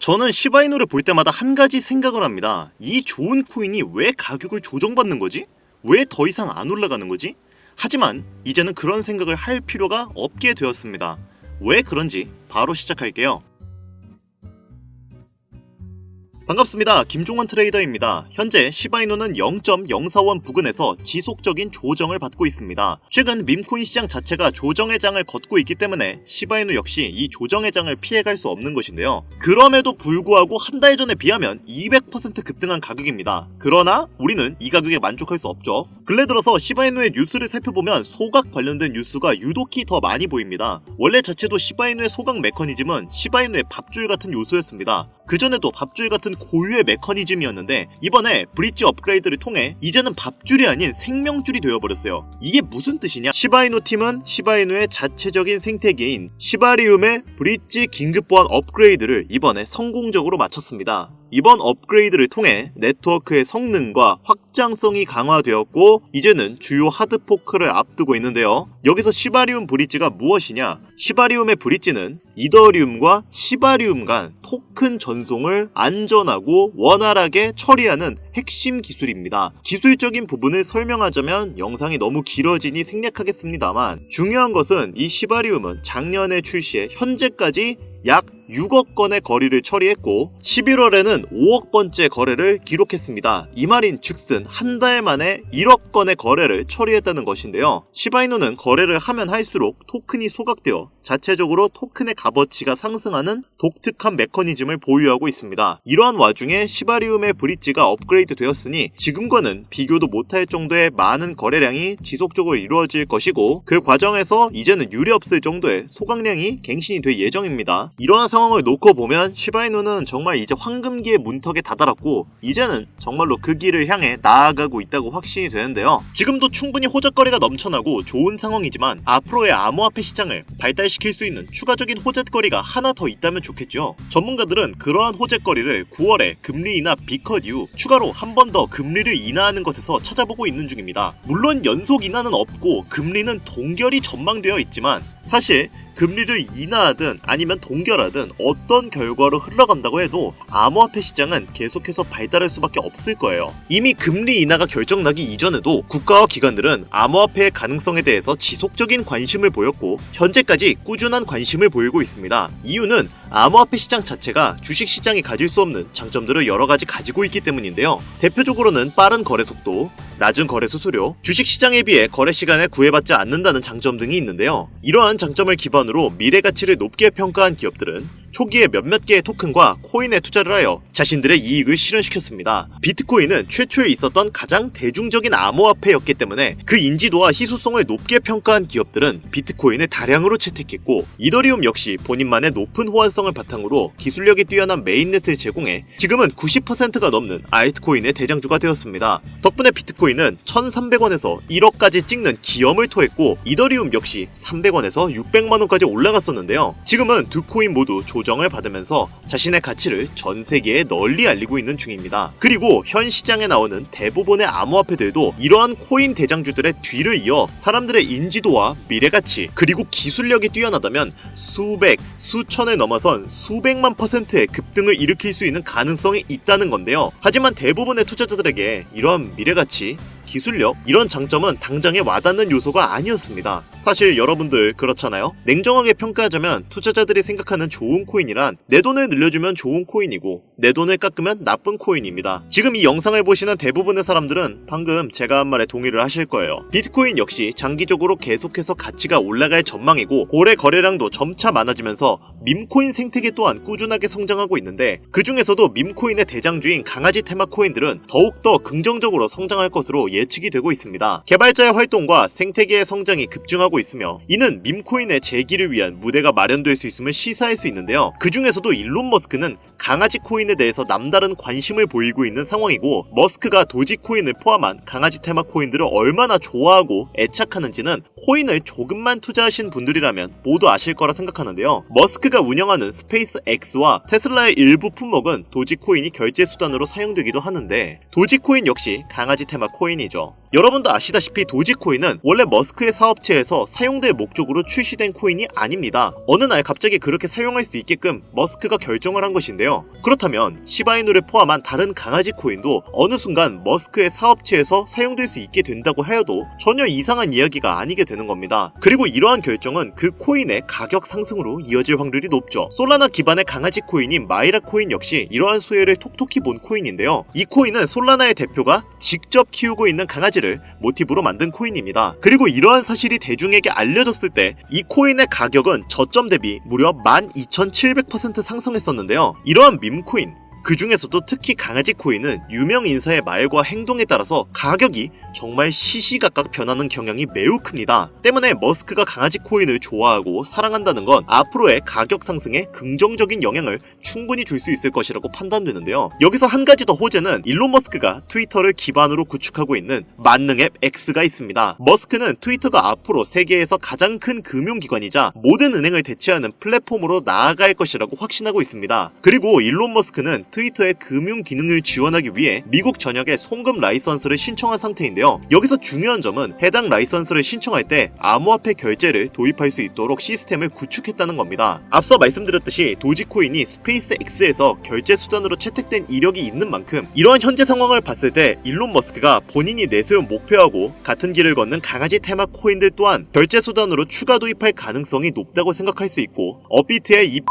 저는 시바이누를 볼 때마다 한 가지 생각을 합니다. 이 좋은 코인이 왜 가격을 조정받는 거지? 왜 더 이상 안 올라가는 거지? 하지만 이제는 그런 생각을 할 필요가 없게 되었습니다. 왜 그런지 바로 시작할게요. 반갑습니다. 김종원 트레이더입니다. 현재 시바이누는 0.041 부근에서 지속적인 조정을 받고 있습니다. 최근 밈코인 시장 자체가 조정의 장을 걷고 있기 때문에 시바이누 역시 이 조정의 장을 피해갈 수 없는 것인데요. 그럼에도 불구하고 한 달 전에 비하면 200% 급등한 가격입니다. 그러나 우리는 이 가격에 만족할 수 없죠. 근래 들어서 시바이누의 뉴스를 살펴보면 소각 관련된 뉴스가 유독히 더 많이 보입니다. 원래 자체도 시바이누의 소각 메커니즘은 시바이누의 밥줄 같은 요소였습니다. 그전에도 밥줄 같은 고유의 메커니즘이었는데 이번에 브릿지 업그레이드를 통해 이제는 밥줄이 아닌 생명줄이 되어버렸어요. 이게 무슨 뜻이냐? 시바이누 팀은 시바이누의 자체적인 생태계인 시바리움의 브릿지 긴급 보안 업그레이드를 이번에 성공적으로 마쳤습니다. 이번 업그레이드를 통해 네트워크의 성능과 확장성이 강화되었고 이제는 주요 하드포크를 앞두고 있는데요. 여기서 시바리움 브릿지가 무엇이냐? 시바리움의 브릿지는 이더리움과 시바리움 간 토큰 전송을 안전하고 원활하게 처리하는 핵심 기술입니다. 기술적인 부분을 설명하자면 영상이 너무 길어지니 생략하겠습니다만 중요한 것은 이 시바리움은 작년에 출시해 현재까지 약 6억 건의 거래를 처리했고 11월에는 5억 번째 거래를 기록했습니다. 이 말인 즉슨 한 달 만에 1억 건의 거래를 처리했다는 것인데요. 시바이누는 거래를 하면 할수록 토큰이 소각되어 자체적으로 토큰의 값어치가 상승하는 독특한 메커니즘을 보유하고 있습니다. 이러한 와중에 시바리움의 브릿지가 업그레이드 되었으니 지금과는 비교도 못할 정도의 많은 거래량이 지속적으로 이루어질 것이고 그 과정에서 이제는 유례없을 정도의 소각량이 갱신이 될 예정입니다. 이러한 상황을 놓고 보면 시바이누는 정말 이제 황금기의 문턱에 다다랐고 이제는 정말로 그 길을 향해 나아가고 있다고 확신이 되는데요. 지금도 충분히 호재거리가 넘쳐나고 좋은 상황이지만 앞으로의 암호화폐 시장을 발달시킬 수 있는 추가적인 호재거리가 하나 더 있다면 좋겠죠. 전문가들은 그러한 호재거리를 9월에 금리 인하 비컷 이후 추가로 한 번 더 금리를 인하하는 것에서 찾아보고 있는 중입니다. 물론 연속 인하는 없고 금리는 동결이 전망되어 있지만 사실 금리를 인하하든 아니면 동결하든 어떤 결과로 흘러간다고 해도 암호화폐 시장은 계속해서 발달할 수밖에 없을 거예요. 이미 금리 인하가 결정나기 이전에도 국가와 기관들은 암호화폐의 가능성에 대해서 지속적인 관심을 보였고 현재까지 꾸준한 관심을 보이고 있습니다. 이유는 암호화폐 시장 자체가 주식시장이 가질 수 없는 장점들을 여러 가지 가지고 있기 때문인데요. 대표적으로는 빠른 거래 속도, 낮은 거래 수수료, 주식시장에 비해 거래 시간에 구애받지 않는다는 장점 등이 있는데요. 이러한 장점을 기반으로 미래 가치를 높게 평가한 기업들은 초기에 몇몇 개의 토큰과 코인에 투자를 하여 자신들의 이익을 실현시켰습니다. 비트코인은 최초에 있었던 가장 대중적인 암호화폐였기 때문에 그 인지도와 희소성을 높게 평가한 기업들은 비트코인을 다량으로 채택했고 이더리움 역시 본인만의 높은 호환성을 바탕으로 기술력이 뛰어난 메인넷을 제공해 지금은 90%가 넘는 알트코인의 대장주가 되었습니다. 덕분에 비트코인은 1,300원에서 1억까지 찍는 기염을 토했고 이더리움 역시 300원에서 600만원까지 올라갔었는데요. 지금은 두 코인 모두 조정을 받으면서 자신의 가치를 전 세계에 널리 알리고 있는 중입니다. 그리고 현 시장에 나오는 대부분의 암호화폐들도 이러한 코인 대장주들의 뒤를 이어 사람들의 인지도와 미래가치 그리고 기술력이 뛰어나다면 수백, 수천을 넘어선 수백만 %의 급등을 일으킬 수 있는 가능성이 있다는 건데요. 하지만 대부분의 투자자들에게 이러한 미래가치, 기술력, 이런 장점은 당장에 와닿는 요소가 아니었습니다. 사실 여러분들 그렇잖아요? 냉정하게 평가하자면 투자자들이 생각하는 좋은 코인이란 내 돈을 늘려주면 좋은 코인이고 내 돈을 깎으면 나쁜 코인입니다. 지금 이 영상을 보시는 대부분의 사람들은 방금 제가 한 말에 동의를 하실 거예요. 비트코인 역시 장기적으로 계속해서 가치가 올라갈 전망이고 고래 거래량도 점차 많아지면서 밈코인 생태계 또한 꾸준하게 성장하고 있는데 그 중에서도 밈코인의 대장주인 강아지 테마 코인들은 더욱더 긍정적으로 성장할 것으로 예측이 되고 있습니다. 개발자의 활동과 생태계의 성장이 급증하고 있으며 이는 밈코인의 재기를 위한 무대가 마련될 수 있음을 시사할 수 있는데요. 그 중에서도 일론 머스크는 강아지 코인에 대해서 남다른 관심을 보이고 있는 상황이고 머스크가 도지코인을 포함한 강아지 테마 코인들을 얼마나 좋아하고 애착하는지는 코인을 조금만 투자하신 분들이라면 모두 아실 거라 생각하는데요. 머스크가 운영하는 스페이스 X와 테슬라의 일부 품목은 도지코인이 결제 수단으로 사용되기도 하는데 도지코인 역시 강아지 테마 코인이죠. 여러분도 아시다시피 도지코인은 원래 머스크의 사업체에서 사용될 목적으로 출시된 코인이 아닙니다. 어느 날 갑자기 그렇게 사용할 수 있게끔 머스크가 결정을 한 것인데요. 그렇다면 시바이누를 포함한 다른 강아지 코인도 어느 순간 머스크의 사업체에서 사용될 수 있게 된다고 하여도 전혀 이상한 이야기가 아니게 되는 겁니다. 그리고 이러한 결정은 그 코인의 가격 상승으로 이어질 확률이 높죠. 솔라나 기반의 강아지 코인인 마이라 코인 역시 이러한 수혜를 톡톡히 본 코인인데요. 이 코인은 솔라나의 대표가 직접 키우고 있는 강아지를 모티브로 만든 코인입니다. 그리고 이러한 사실이 대중에게 알려졌을 때 이 코인의 가격은 저점 대비 무려 12,700% 상승했었는데요. 이러한 밈코인, 그 중에서도 특히 강아지 코인은 유명 인사의 말과 행동에 따라서 가격이 정말 시시각각 변하는 경향이 매우 큽니다. 때문에 머스크가 강아지 코인을 좋아하고 사랑한다는 건 앞으로의 가격 상승에 긍정적인 영향을 충분히 줄 수 있을 것이라고 판단되는데요. 여기서 한 가지 더 호재는 일론 머스크가 트위터를 기반으로 구축하고 있는 만능 앱 X가 있습니다. 머스크는 트위터가 앞으로 세계에서 가장 큰 금융기관이자 모든 은행을 대체하는 플랫폼으로 나아갈 것이라고 확신하고 있습니다. 그리고 일론 머스크는 트위터의 금융 기능을 지원하기 위해 미국 전역에 송금 라이선스를 신청한 상태인데요. 여기서 중요한 점은 해당 라이선스를 신청할 때 암호화폐 결제를 도입할 수 있도록 시스템을 구축했다는 겁니다. 앞서 말씀드렸듯이 도지코인이 스페이스 X에서 결제 수단으로 채택된 이력이 있는 만큼 이러한 현재 상황을 봤을 때 일론 머스크가 본인이 내세운 목표하고 같은 길을 걷는 강아지 테마 코인들 또한 결제 수단으로 추가 도입할 가능성이 높다고 생각할 수 있고, 업비트의 이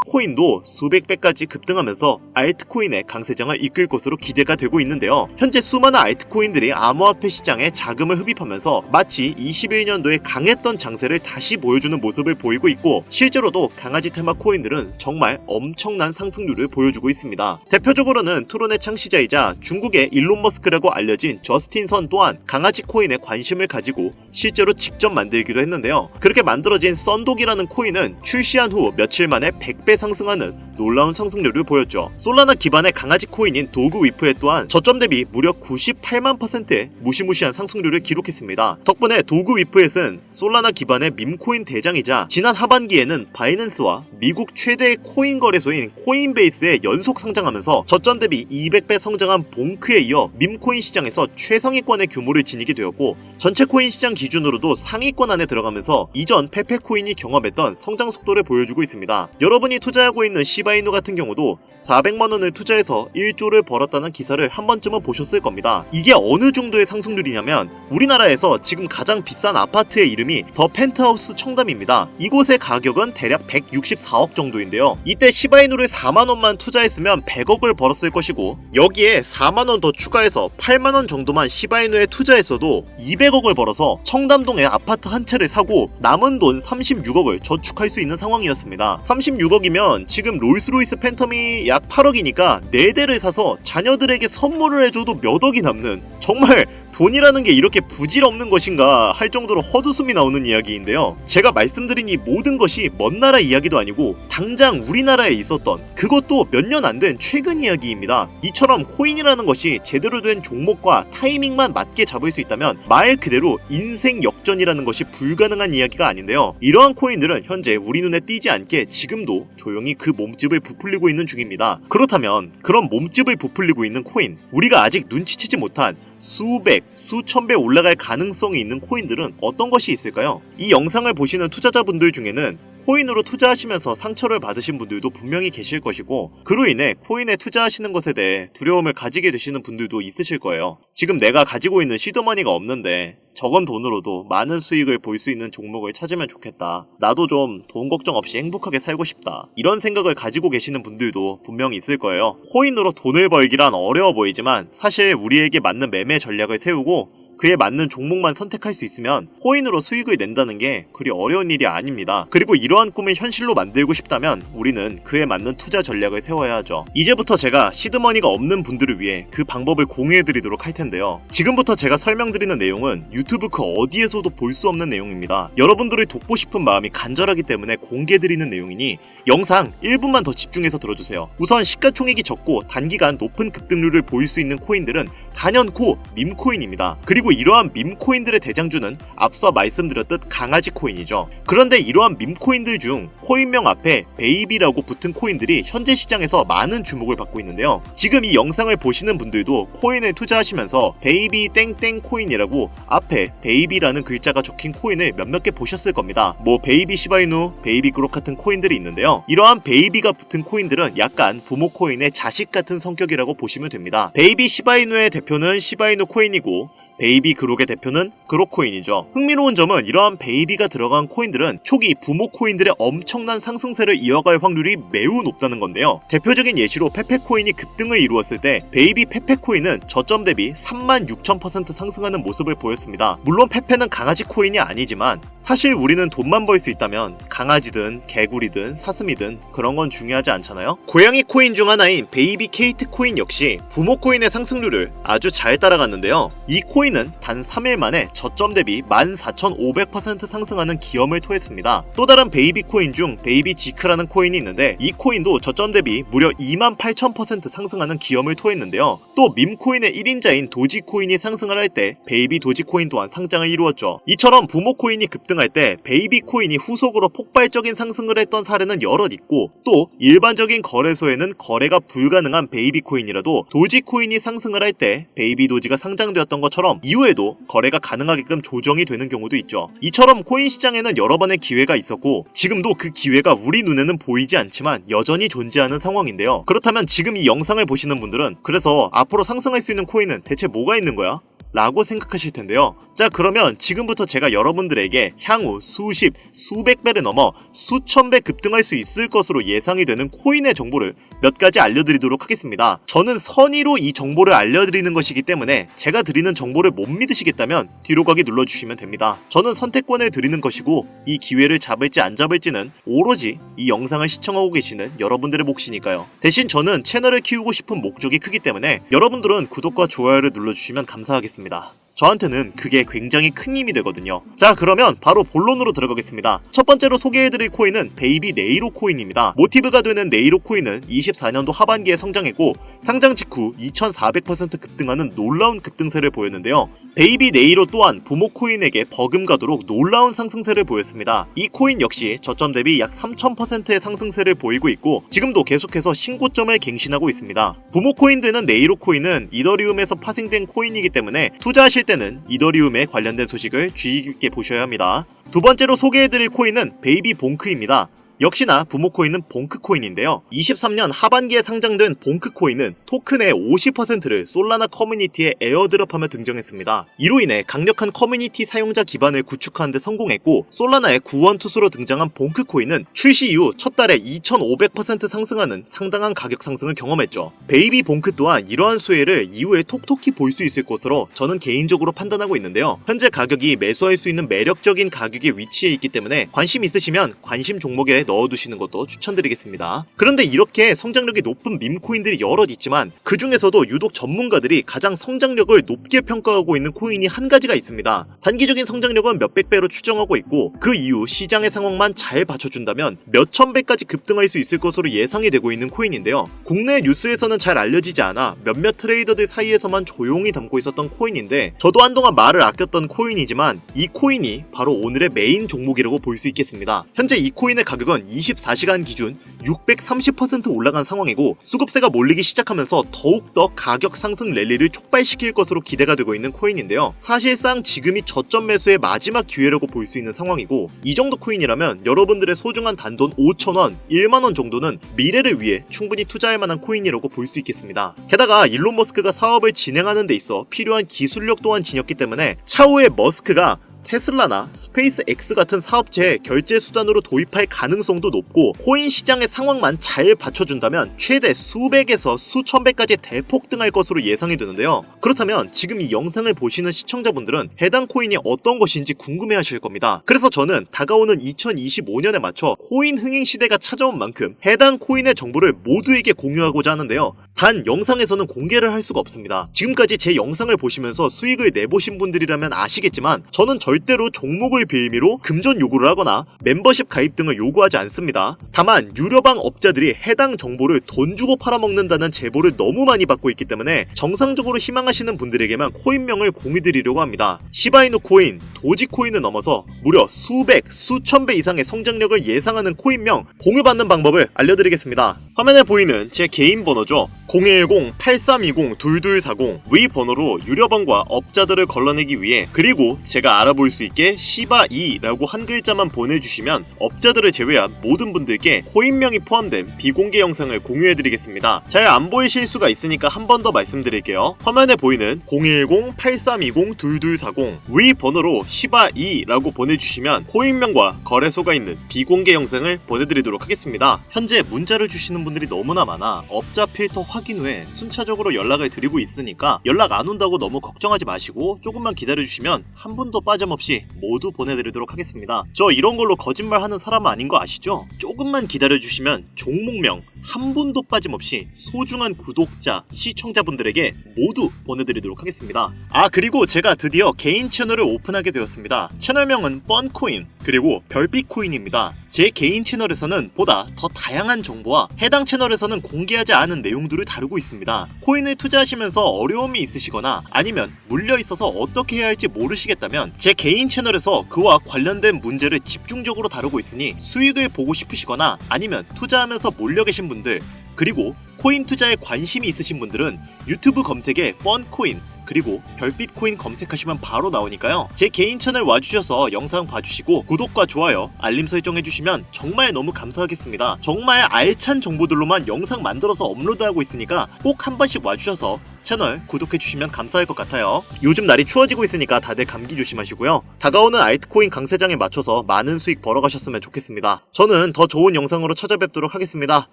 코인도 수백 배까지 급등하면서 알트코인의 강세장을 이끌 것으로 기대가 되고 있는데요. 현재 수많은 알트코인들이 암호화폐 시장에 자금을 흡입하면서 마치 21년도에 강했던 장세를 다시 보여주는 모습을 보이고 있고, 실제로도 강아지 테마 코인들은 정말 엄청난 상승률을 보여주고 있습니다. 대표적으로는 트론의 창시자이자 중국의 일론 머스크라고 알려진 저스틴 선 또한 강아지 코인에 관심을 가지고 실제로 직접 만들기도 했는데요. 그렇게 만들어진 썬독이라는 코인은 출시한 후 며칠 만에 100배 상승하는 놀라운 상승률을 보였죠. 솔라나 기반의 강아지 코인인 도그 위프에 또한 저점 대비 무려 98만 %의 무시무시한 상승률을 기록했습니다. 덕분에 도그 위프엣은 솔라나 기반의 밈코인 대장이자 지난 하반기에는 바이낸스와 미국 최대의 코인 거래소인 코인베이스에 연속 상장하면서 저점 대비 200배 성장한 봉크에 이어 밈코인 시장에서 최상위권의 규모를 지니게 되었고, 전체 코인 시장 기준으로도 상위권 안에 들어가면서 이전 페페코인이 경험했던 성장 속도를 보여주고 있습니다. 여러분이 투자하고 있는 시바이누 같은 경우도 400만원을 투자해서 1조를 벌었다는 기사를 한 번쯤은 보셨을 겁니다. 이게 어느 정도의 상승률이냐면 우리나라에서 지금 가장 비싼 아파트의 이름이 더 펜트하우스 청담입니다. 이곳의 가격은 대략 164억 정도인데요. 이때 시바이누를 4만원만 투자했으면 100억을 벌었을 것이고, 여기에 4만원 더 추가해서 8만원 정도만 시바이누에 투자했어도 200억을 벌어서 청담동에 아파트 한 채를 사고 남은 돈 36억을 저축할 수 있는 상황이었습니다. 36억이면 지금 롤스로이스 팬텀이 약 8억이니까 4대를 사서 자녀들에게 선물을 해줘도 몇 억이 남는, 정말 돈이라는 게 이렇게 부질없는 것인가 할 정도로 헛웃음이 나오는 이야기인데요. 제가 말씀드린 이 모든 것이 먼 나라 이야기도 아니고 당장 우리나라에 있었던, 그것도 몇 년 안 된 최근 이야기입니다. 이처럼 코인이라는 것이 제대로 된 종목과 타이밍만 맞게 잡을 수 있다면 말 그대로 인생 역전이라는 것이 불가능한 이야기가 아닌데요. 이러한 코인들은 현재 우리 눈에 띄지 않게 지금도 조용히 그 몸집을 부풀리고 있는 중입니다. 그렇다면 그런 몸집을 부풀리고 있는 코인, 우리가 아직 눈치채지 못한 수백, 수천 배 올라갈 가능성이 있는 코인들은 어떤 것이 있을까요? 이 영상을 보시는 투자자분들 중에는 코인으로 투자하시면서 상처를 받으신 분들도 분명히 계실 것이고, 그로 인해 코인에 투자하시는 것에 대해 두려움을 가지게 되시는 분들도 있으실 거예요. 지금 내가 가지고 있는 시드머니가 없는데 적은 돈으로도 많은 수익을 볼 수 있는 종목을 찾으면 좋겠다. 나도 좀 돈 걱정 없이 행복하게 살고 싶다. 이런 생각을 가지고 계시는 분들도 분명히 있을 거예요. 코인으로 돈을 벌기란 어려워 보이지만 사실 우리에게 맞는 매매 전략을 세우고 그에 맞는 종목만 선택할 수 있으면 코인으로 수익을 낸다는 게 그리 어려운 일이 아닙니다. 그리고 이러한 꿈을 현실로 만들고 싶다면 우리는 그에 맞는 투자 전략을 세워야 하죠. 이제부터 제가 시드머니가 없는 분들을 위해 그 방법을 공유해드리도록 할 텐데요. 지금부터 제가 설명드리는 내용은 유튜브 그 어디에서도 볼 수 없는 내용입니다. 여러분들을 돕고 싶은 마음이 간절하기 때문에 공개드리는 내용이니 영상 1분만 더 집중해서 들어주세요. 우선 시가총액이 적고 단기간 높은 급등률을 보일 수 있는 코인들은 단연코 밈코인입니다. 그리고 그리고 이러한 밈코인들의 대장주는 앞서 말씀드렸듯 강아지 코인이죠. 그런데 이러한 밈코인들 중 코인명 앞에 베이비라고 붙은 코인들이 현재 시장에서 많은 주목을 받고 있는데요. 지금 이 영상을 보시는 분들도 코인에 투자하시면서 베이비 땡땡 코인이라고 앞에 베이비라는 글자가 적힌 코인을 몇몇 개 보셨을 겁니다. 뭐 베이비 시바이누, 베이비 그록 같은 코인들이 있는데요. 이러한 베이비가 붙은 코인들은 약간 부모 코인의 자식 같은 성격이라고 보시면 됩니다. 베이비 시바이누의 대표는 시바이누 코인이고 베이비 그록의 대표는 그록코인이죠. 흥미로운 점은 이러한 베이비가 들어간 코인들은 초기 부모 코인들의 엄청난 상승세를 이어갈 확률이 매우 높다는 건데요. 대표적인 예시로 페페코인이 급등을 이루었을 때 베이비 페페코인은 저점 대비 36,000% 상승하는 모습을 보였습니다. 물론 페페는 강아지 코인이 아니지만 사실 우리는 돈만 벌 수 있다면 강아지든 개구리든 사슴이든 그런 건 중요하지 않잖아요. 고양이 코인 중 하나인 베이비 케이트 코인 역시 부모 코인의 상승률을 아주 잘 따라갔는데요. 이 코인은 단 3일 만에 저점 대비 14,500% 상승하는 기염을 토했습니다. 또 다른 베이비 코인 중 베이비 지크라는 코인이 있는데 이 코인도 저점 대비 무려 28,000% 상승하는 기염을 토했는데요. 또 밈코인의 1인자인 도지코인이 상승을 할 때 베이비 도지코인 또한 상장을 이루었죠. 이처럼 부모 코인이 급등할 때 베이비 코인이 후속으로 폭발적인 상승을 했던 사례는 여럿 있고, 또 일반적인 거래소에는 거래가 불가능한 베이비 코인이라도 도지코인이 상승을 할 때 베이비 도지가 상장되었던 것처럼 이후에도 거래가 가능하게끔 조정이 되는 경우도 있죠. 이처럼 코인 시장에는 여러 번의 기회가 있었고 지금도 그 기회가 우리 눈에는 보이지 않지만 여전히 존재하는 상황인데요. 그렇다면 지금 이 영상을 보시는 분들은 그래서 앞으로 상승할 수 있는 코인은 대체 뭐가 있는 거야? 라고 생각하실 텐데요. 자, 그러면 지금부터 제가 여러분들에게 향후 수십, 수백 배를 넘어 수천 배 급등할 수 있을 것으로 예상이 되는 코인의 정보를 몇 가지 알려드리도록 하겠습니다. 저는 선의로 이 정보를 알려드리는 것이기 때문에 제가 드리는 정보를 못 믿으시겠다면 뒤로 가기 눌러주시면 됩니다. 저는 선택권을 드리는 것이고 이 기회를 잡을지 안 잡을지는 오로지 이 영상을 시청하고 계시는 여러분들의 몫이니까요. 대신 저는 채널을 키우고 싶은 목적이 크기 때문에 여러분들은 구독과 좋아요를 눌러주시면 감사하겠습니다. 저한테는 그게 굉장히 큰 힘이 되거든요. 자, 그러면 바로 본론으로 들어가겠습니다. 첫 번째로 소개해드릴 코인은 베이비 네이로 코인입니다. 모티브가 되는 네이로 코인은 24년도 하반기에 성장했고 상장 직후 2400% 급등하는 놀라운 급등세를 보였는데요. 베이비 네이로 또한 부모 코인에게 버금가도록 놀라운 상승세를 보였습니다. 이 코인 역시 저점 대비 약 3000%의 상승세를 보이고 있고 지금도 계속해서 신고점을 갱신하고 있습니다. 부모 코인 되는 네이로 코인은 이더리움에서 파생된 코인이기 때문에 투자하실 때는 이더리움에 관련된 소식을 주의 깊게 보셔야 합니다. 두 번째로 소개해드릴 코인은 베이비 봉크입니다. 역시나 부모 코인은 봉크 코인인데요. 23년 하반기에 상장된 봉크 코인은 토큰의 50%를 솔라나 커뮤니티에 에어드롭하며 등장했습니다. 이로 인해 강력한 커뮤니티 사용자 기반을 구축하는 데 성공했고 솔라나의 구원투수로 등장한 봉크 코인은 출시 이후 첫 달에 2500% 상승하는 상당한 가격 상승을 경험했죠. 베이비 봉크 또한 이러한 수혜를 이후에 톡톡히 볼 수 있을 것으로 저는 개인적으로 판단하고 있는데요. 현재 가격이 매수할 수 있는 매력적인 가격에 위치해 있기 때문에 관심 있으시면 관심 종목에 넣어두시는 것도 추천드리겠습니다. 그런데 이렇게 성장력이 높은 밈코인들이 여럿 있지만 그 중에서도 유독 전문가들이 가장 성장력을 높게 평가하고 있는 코인이 한 가지가 있습니다. 단기적인 성장력은 몇백 배로 추정하고 있고 그 이후 시장의 상황만 잘 받쳐준다면 몇천 배까지 급등할 수 있을 것으로 예상이 되고 있는 코인인데요. 국내 뉴스에서는 잘 알려지지 않아 몇몇 트레이더들 사이에서만 조용히 담고 있었던 코인인데 저도 한동안 말을 아꼈던 코인이지만 이 코인이 바로 오늘의 메인 종목이라고 볼 수 있겠습니다. 현재 이 코인의 가격은 24시간 기준 630% 올라간 상황이고 수급세가 몰리기 시작하면서 더욱더 가격 상승 랠리를 촉발시킬 것으로 기대가 되고 있는 코인인데요. 사실상 지금이 저점 매수의 마지막 기회라고 볼 수 있는 상황이고 이 정도 코인이라면 여러분들의 소중한 단돈 5,000원, 1만원 정도는 미래를 위해 충분히 투자할 만한 코인이라고 볼 수 있겠습니다. 게다가 일론 머스크가 사업을 진행하는 데 있어 필요한 기술력 또한 지녔기 때문에 차후에 머스크가 테슬라나 스페이스 X 같은 사업체에 결제 수단으로 도입할 가능성도 높고 코인 시장의 상황만 잘 받쳐준다면 최대 수백에서 수천 배까지 대폭등할 것으로 예상이 되는데요. 그렇다면 지금 이 영상을 보시는 시청자분들은 해당 코인이 어떤 것인지 궁금해하실 겁니다. 그래서 저는 다가오는 2025년에 맞춰 코인 흥행 시대가 찾아온 만큼 해당 코인의 정보를 모두에게 공유하고자 하는데요. 단 영상에서는 공개를 할 수가 없습니다. 지금까지 제 영상을 보시면서 수익을 내보신 분들이라면 아시겠지만 저는 절대로 종목을 빌미로 금전 요구를 하거나 멤버십 가입 등을 요구하지 않습니다. 다만 유료방 업자들이 해당 정보를 돈 주고 팔아먹는다는 제보를 너무 많이 받고 있기 때문에 정상적으로 희망하시는 분들에게만 코인명을 공유드리려고 합니다. 시바이누 코인, 도지코인을 넘어서 무려 수백, 수천 배 이상의 성장력을 예상하는 코인명 공유받는 방법을 알려드리겠습니다. 화면에 보이는 제 개인 번호죠. 010-8320-2240 위 번호로 유료방과 업자들을 걸러내기 위해, 그리고 제가 알아볼 수 있게 시바2라고 한 글자만 보내주시면 업자들을 제외한 모든 분들께 코인명이 포함된 비공개 영상을 공유해드리겠습니다. 잘 안 보이실 수가 있으니까 한 번 더 말씀드릴게요. 화면에 보이는 010-8320-2240 위 번호로 시바2라고 보내주시면 코인명과 거래소가 있는 비공개 영상을 보내드리도록 하겠습니다. 현재 문자를 주시는 분들이 너무나 많아 업자 필터 확인 후에 순차적으로 연락을 드리고 있으니까 연락 안 온다고 너무 걱정하지 마시고 조금만 기다려주시면 한 분도 빠짐없이 모두 보내드리도록 하겠습니다. 저 이런 걸로 거짓말하는 사람 아닌 거 아시죠? 조금만 기다려주시면 종목명 한 분도 빠짐없이 소중한 구독자, 시청자분들에게 모두 보내드리도록 하겠습니다. 그리고 제가 드디어 개인 채널을 오픈하게 되었습니다. 채널명은 뻔코인 그리고 별빛코인입니다. 제 개인 채널에서는 보다 더 다양한 정보와 해당 채널에서는 공개하지 않은 내용들을 다루고 있습니다. 코인을 투자하시면서 어려움이 있으시거나 아니면 물려있어서 어떻게 해야 할지 모르시겠다면 제 개인 채널에서 그와 관련된 문제를 집중적으로 다루고 있으니 수익을 보고 싶으시거나 아니면 투자하면서 몰려 계신 분들, 그리고 코인 투자에 관심이 있으신 분들은 유튜브 검색에 뻔코인 그리고 별빛코인 검색하시면 바로 나오니까요. 제 개인 채널 와주셔서 영상 봐주시고 구독과 좋아요, 알림 설정해주시면 정말 너무 감사하겠습니다. 정말 알찬 정보들로만 영상 만들어서 업로드하고 있으니까 꼭 한 번씩 와주셔서 채널 구독해주시면 감사할 것 같아요. 요즘 날이 추워지고 있으니까 다들 감기 조심하시고요. 다가오는 알트코인 강세장에 맞춰서 많은 수익 벌어가셨으면 좋겠습니다. 저는 더 좋은 영상으로 찾아뵙도록 하겠습니다.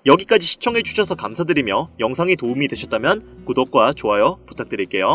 여기까지 시청해주셔서 감사드리며 영상이 도움이 되셨다면 구독과 좋아요 부탁드릴게요.